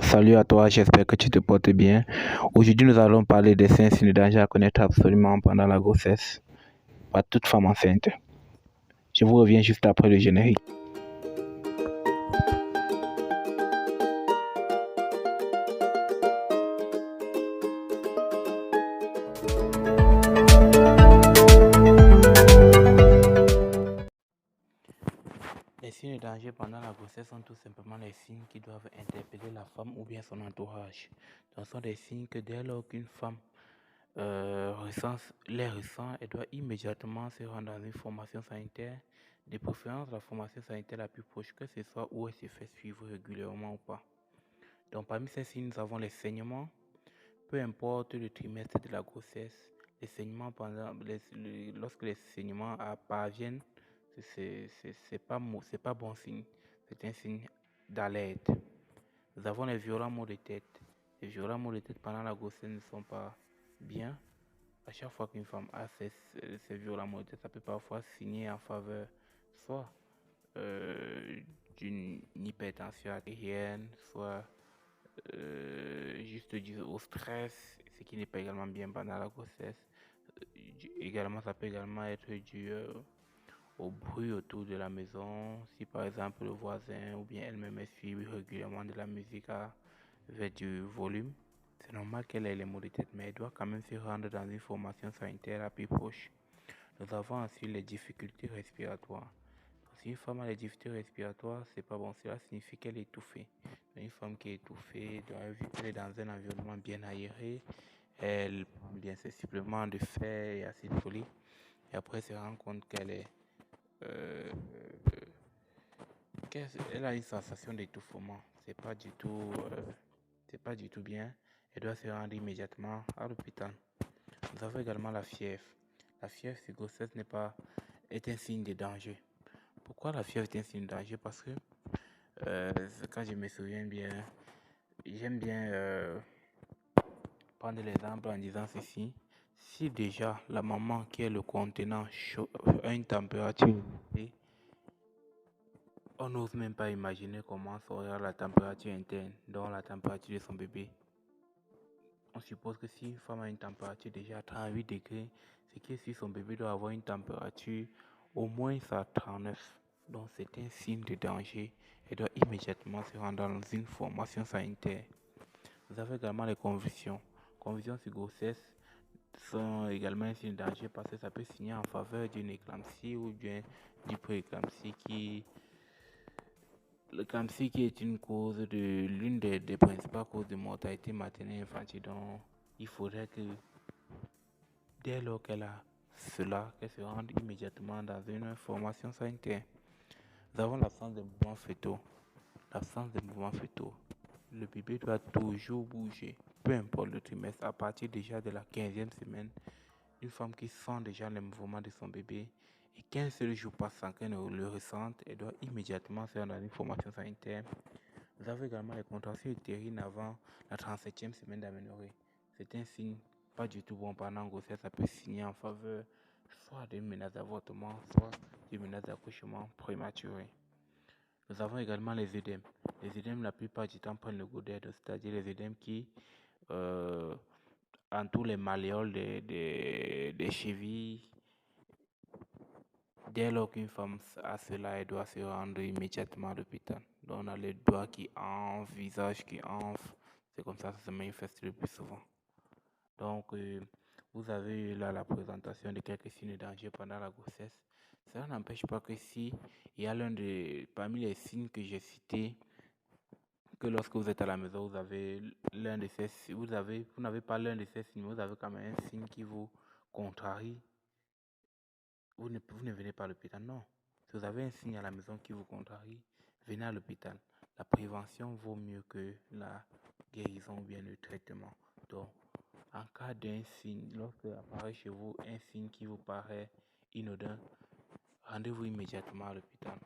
Salut à toi, j'espère que tu te portes bien. Aujourd'hui, nous allons parler des 5 signes de danger à connaître absolument pendant la grossesse par toute femme enceinte. Je vous reviens juste après le générique. Les signes de danger pendant la grossesse sont tout simplement les signes qui doivent interpeller la femme ou bien son entourage. Ce sont des signes que dès lors qu'une femme les ressent, elle doit immédiatement se rendre dans une formation sanitaire, de préférence la formation sanitaire la plus proche, que ce soit où elle se fait suivre régulièrement ou pas. Donc parmi ces signes, nous avons les saignements, peu importe le trimestre de la grossesse, les saignements lorsque les saignements parviennent, c'est pas bon signe, c'est un signe d'alerte. Nous avons les violents maux de tête. Les violents maux de tête pendant la grossesse ne sont pas bien. À chaque fois qu'une femme a ces violents maux de tête, ça peut parfois signer en faveur soit d'une hypertension artérielle, soit juste dû au stress, ce qui n'est pas également bien pendant la grossesse. Également, ça peut également être dû au bruit autour de la maison. Si par exemple le voisin ou bien elle-même suit régulièrement de la musique avec du volume, c'est normal qu'elle ait les maux de tête, mais elle doit quand même se rendre dans une formation sanitaire la plus proche. Nous avons ensuite les difficultés respiratoires. Si une femme a des difficultés respiratoires, c'est pas bon. Cela signifie qu'elle est étouffée. Une femme qui est étouffée, elle est dans un environnement bien aéré. Elle prend bien ses suppléments de fer et acide folique. Et après, elle se rend compte euh, qu'elle a une sensation d'étouffement. C'est pas du tout bien. Elle doit se rendre immédiatement à l'hôpital. Nous avons également la fièvre. La fièvre sur grossesse est un signe de danger. Pourquoi la fièvre est un signe de danger? Parce que quand je me souviens bien, j'aime bien prendre l'exemple en disant ceci. Si déjà la maman qui est le contenant a une température élevée, on n'ose même pas imaginer comment sera la température interne, donc la température de son bébé. On suppose que si une femme a une température déjà à 38 degrés, c'est que si son bébé doit avoir une température au moins à 39. Donc c'est un signe de danger. Elle doit immédiatement se rendre dans une formation sanitaire. Vous avez également les convulsions. Convulsions sur grossesse sont également un signe de danger parce que ça peut signer en faveur d'une éclampsie ou bien du prééclampsie l'éclampsie qui est l'une des principales causes de mortalité maternelle et infantile. Donc il faudrait que dès lors qu'elle a cela, qu'elle se rende immédiatement dans une formation sanitaire. Nous avons l'absence de mouvements fœtaux. L'absence de mouvements fœtaux. Le bébé doit toujours bouger, peu importe le trimestre. À partir déjà de la 15e semaine, une femme qui sent déjà les mouvements de son bébé et qu'un seul jour passe sans qu'elle ne le ressente, elle doit immédiatement se rendre dans une formation sanitaire. Vous avez également les contractions utérines avant la 37e semaine d'aménorrhée. C'est un signe pas du tout bon pendant la grossesse. Ça peut signer en faveur soit d'une menace d'avortement, soit d'une menace d'accouchement prématuré. Nous avons également les œdèmes. Les œdèmes, la plupart du temps, prennent le goût d'aide, c'est-à-dire les œdèmes qui entourent les malléoles des chevilles. Dès lors qu'une femme a cela, elle doit se rendre immédiatement à l'hôpital. Donc, on a les doigts qui enflent, le visage qui enfle. C'est comme ça que ça se manifeste le plus souvent. Donc, vous avez là la présentation de quelques signes de danger pendant la grossesse. Cela n'empêche pas que si il y a parmi les signes que j'ai cités, que lorsque vous êtes à la maison, vous avez vous n'avez pas l'un de ces signes, vous avez quand même un signe qui vous contrarie, vous ne venez pas à l'hôpital. Non. Si vous avez un signe à la maison qui vous contrarie, venez à l'hôpital. La prévention vaut mieux que la guérison ou bien le traitement. Donc, en cas d'un signe, lorsque apparaît chez vous un signe qui vous paraît inodin, rendez-vous immédiatement à l'hôpital.